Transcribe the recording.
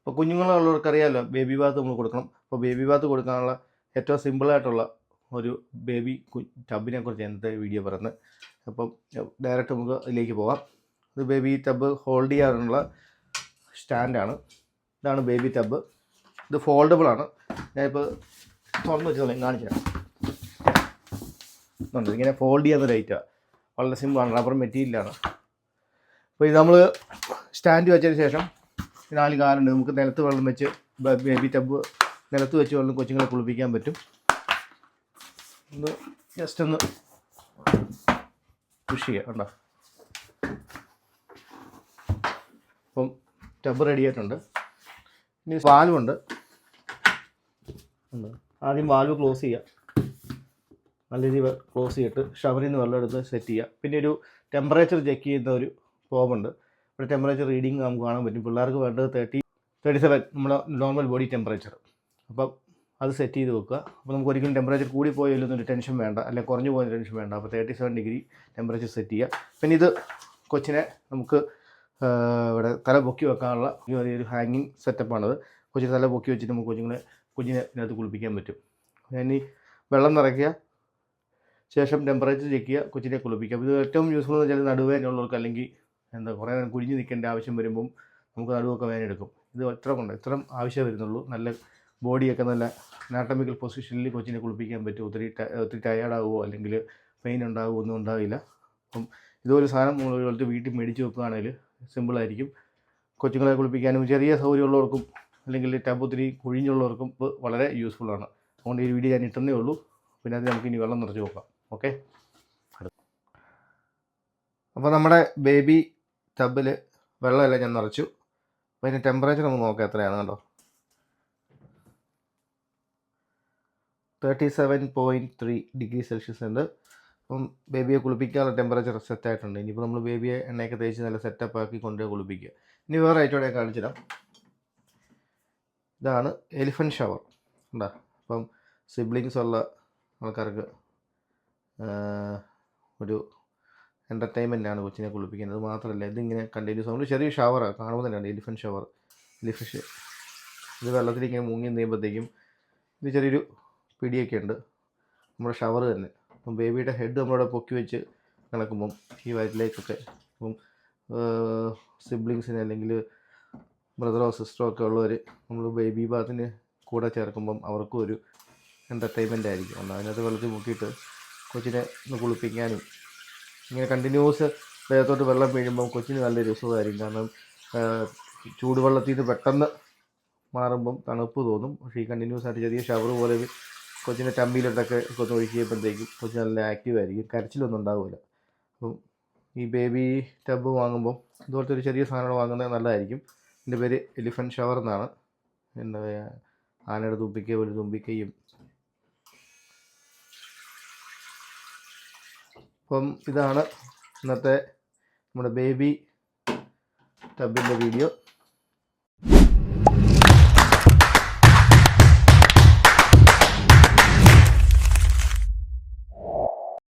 അപ്പോൾ കുഞ്ഞുങ്ങളുള്ളവർക്കറിയാമല്ലോ ബേബി ബാത്ത് നമ്മൾ കൊടുക്കണം. അപ്പോൾ ബേബി ബാത്ത് കൊടുക്കാനുള്ള ഏറ്റവും സിമ്പിളായിട്ടുള്ള ഒരു ബേബി ടബിനെ കുറിച്ച് ഇന്നത്തെ വീഡിയോ പറയുന്നത്. അപ്പം ഡയറക്റ്റ് നമുക്ക് ഇതിലേക്ക് പോകാം. ഇത് ബേബി ടബ് ഹോൾഡ് ചെയ്യാനുള്ള സ്റ്റാൻഡാണ്. ഇതാണ് ബേബി ടബ്. ഇത് ഫോൾഡബിളാണ്. ഞാനിപ്പോൾ തുറന്ന് വെച്ച് കാണിച്ചു തരാം. ഇങ്ങനെ ഫോൾഡ് ചെയ്യാവുന്ന ലൈറ്റാണ്. വളരെ സിമ്പിളാണ്. റബ്ബർ മെറ്റീരിയലാണ്. അപ്പോൾ ഇത് നമ്മൾ സ്റ്റാൻഡ് വെച്ചതിന് ശേഷം 4 കാലുണ്ട്. നമുക്ക് നിലത്ത് വെള്ളം വെച്ച് ബേബി ടബ് നിലത്ത് വെച്ച് വെള്ളം കൊച്ചുങ്ങളെ കുളിപ്പിക്കാൻ പറ്റും. ഒന്ന് ജസ്റ്റ് ഒന്ന് പുഷ് ചെയ്യാം. കണ്ടോ? അപ്പം ടബ് റെഡി ആയിട്ടുണ്ട്. ഇനി വാൽവുണ്ട്. ആദ്യം വാൽവ് ക്ലോസ് ചെയ്യുക. നല്ല രീതിയിൽ ക്ലോസ് ചെയ്തിട്ട് ഷവറിൽ നിന്ന് വെള്ളം എടുത്ത് സെറ്റ് ചെയ്യുക. പിന്നെ ഒരു ടെമ്പറേച്ചർ ചെക്ക് ചെയ്യുന്ന ഒരു പ്രോബുണ്ട്. ഇവിടെ ടെമ്പറേച്ചർ റീഡിങ് നമുക്ക് കാണാൻ പറ്റും. പിള്ളേർക്ക് വേണ്ടത് 37 നമ്മുടെ നോർമൽ ബോഡി ടെമ്പറേച്ചർ. അപ്പം അത് സെറ്റ് ചെയ്ത് വെക്കുക. അപ്പോൾ നമുക്ക് ഒരിക്കലും ടെമ്പറേച്ചർ കൂടി പോയതിലൊന്നും ടെൻഷൻ വേണ്ട, അല്ലെങ്കിൽ കുറഞ്ഞു പോയ ടെൻഷൻ വേണ്ട. അപ്പോൾ 37 ഡിഗ്രി ടെമ്പറേച്ചർ സെറ്റ് ചെയ്യുക. പിന്നെ ഇത് കൊച്ചിനെ നമുക്ക് ഇവിടെ തല പൊക്കി വെക്കാനുള്ള ഒരു ഹാങ്ങിങ് സെറ്റപ്പാണത്. കൊച്ചിന് തല പൊക്കി വെച്ചിട്ട് നമുക്ക് കുഞ്ഞിനെ ഇതിനകത്ത് കുളിപ്പിക്കാൻ പറ്റും. ഇനി വെള്ളം നിറയ്ക്കുക, ശേഷം ടെമ്പറേച്ചർ ചെക്ക് ചെയ്യുക, കൊച്ചിനെ കുളിപ്പിക്കാം. ഇത് ഏറ്റവും യൂസ്ഫുൾ എന്ന് വെച്ചാൽ നടുവേദനയുള്ളവർക്ക്, അല്ലെങ്കിൽ കുറേ നേരം കുഴിഞ്ഞ് നിൽക്കേണ്ട ആവശ്യം വരുമ്പം നമുക്ക് നടുവൊക്കെ വേദന എടുക്കും. ഇത് ഇത്രയും ആവശ്യമേ വരുന്നുള്ളൂ. നല്ല ബോഡിയൊക്കെ നല്ല അനാട്ടമിക്കൽ പൊസിഷനിൽ കൊച്ചിനെ കുളിപ്പിക്കാൻ പറ്റും. ഒത്തിരി ടയേർഡാകുമോ അല്ലെങ്കിൽ പെയിൻ ഉണ്ടാകുമോ ഒന്നും ഉണ്ടാവില്ല. അപ്പം ഇതുപോലെ സാധനം നമ്മൾ വീട്ടിൽ മേടിച്ച് വെക്കുകയാണെങ്കിൽ സിമ്പിളായിരിക്കും. കൊച്ചുങ്ങളെ കുളിപ്പിക്കാനും ചെറിയ സൗകര്യമുള്ളവർക്കും അല്ലെങ്കിൽ ടബ് ഒത്തിരി കുഴിഞ്ഞുള്ളവർക്കും വളരെ യൂസ്ഫുള്ളാണ്. അതുകൊണ്ട് ഈ വീഡിയോ ഞാൻ ഇട്ടുന്നേ ഉള്ളൂ. പിന്നെ അത് നമുക്ക് ഇനി വെള്ളം നിറച്ച് നോക്കാം. ഓക്കെ. അപ്പോൾ നമ്മുടെ ബേബി ടബിൽ വെള്ളമെല്ലാം ഞാൻ നിറച്ചു. അപ്പോൾ അതിൻ്റെ ടെമ്പറേച്ചർ നമുക്ക് നോക്കാം എത്രയാണ്. കണ്ടോ? 37.3 ഡിഗ്രി സെൽഷ്യസ് ഉണ്ട്. അപ്പം ബേബിയെ കുളിപ്പിക്കാനുള്ള ടെമ്പറേച്ചർ സെറ്റായിട്ടുണ്ട്. ഇനിയിപ്പോൾ നമ്മൾ ബേബിയെ എണ്ണയൊക്കെ തേച്ച് നല്ല സെറ്റപ്പ് ആക്കി കൊണ്ടുപോയി കുളിപ്പിക്കുക. ഇനി വേറെ ഐറ്റോടെ കാണിച്ചു തരാം. ഇതാണ് എലിഫൻറ്റ് ഷവർ. ഉണ്ടോ? അപ്പം സിബ്ലിങ്സ് ഉള്ള ആൾക്കാർക്ക് ഒരു എൻ്റർടൈൻമെൻറ്റാണ് കൊച്ചിനെ കുളിപ്പിക്കുന്നത്. മാത്രമല്ല ഇതിങ്ങനെ കണ്ടിന്യൂസ് നമ്മൾ ചെറിയ ഷവറാണ് കാണുമ്പോൾ തന്നെയാണ് എലിഫൻറ്റ് ഷവർ. ഇത് വെള്ളത്തിലിങ്ങനെ മുങ്ങി നീയുമ്പോഴത്തേക്കും ഇത് ചെറിയൊരു പിടിയൊക്കെ ഉണ്ട്. നമ്മുടെ ഷവർ തന്നെ. അപ്പം ബേബിയുടെ ഹെഡ് നമ്മളിവിടെ പൊക്കി വെച്ച് കിടക്കുമ്പം ഈ വയറ്റിലേക്കൊക്കെ ഇപ്പം സിബ്ലിങ്സിന് അല്ലെങ്കിൽ ബ്രദറോ സിസ്റ്ററോ ഒക്കെ ഉള്ളവർ നമ്മൾ ബേബി ബാത്തിന് കൂടെ ചേർക്കുമ്പം അവർക്കും ഒരു എൻ്റർടൈൻമെൻ്റ് ആയിരിക്കും. അതിനകത്ത് വെള്ളത്തിൽ മുക്കിയിട്ട് കൊച്ചിനെ ഒന്ന് കുളിപ്പിക്കാനും ഇങ്ങനെ കണ്ടിന്യൂസ് ദേഹത്തോട്ട് വെള്ളം വീഴുമ്പം കൊച്ചിന് നല്ലൊരു രസമായിരിക്കും. കാരണം ചൂടുവെള്ളത്തിൽ നിന്ന് പെട്ടെന്ന് മാറുമ്പം തണുപ്പ് തോന്നും. പക്ഷേ ഈ കണ്ടിന്യൂസ് ആയിട്ട് ചെറിയ ഷവർ പോലെ കൊച്ചിൻ്റെ ടമ്പിയിലോട്ടൊക്കെ കൊച്ച് ഒഴിക്കുമ്പോഴത്തേക്കും കൊച്ച് നല്ല ആക്റ്റീവ് ആയിരിക്കും. കരച്ചിലൊന്നും ഉണ്ടാവില്ല. അപ്പം ഈ ബേബി ടബ് വാങ്ങുമ്പം ഇതുപോലത്തെ ഒരു ചെറിയ സാധനങ്ങൾ വാങ്ങുന്നത് നല്ലതായിരിക്കും. എൻ്റെ പേര് എലിഫൻറ്റ് ഷവർ എന്നാണ്. എന്താ ആനയുടെ തുമ്പിക്കൈ ഒരു തുമ്പിക്കൈയും. അപ്പം ഇതാണ് ഇന്നത്തെ നമ്മുടെ ബേബി ടബിൻ്റെ വീഡിയോ.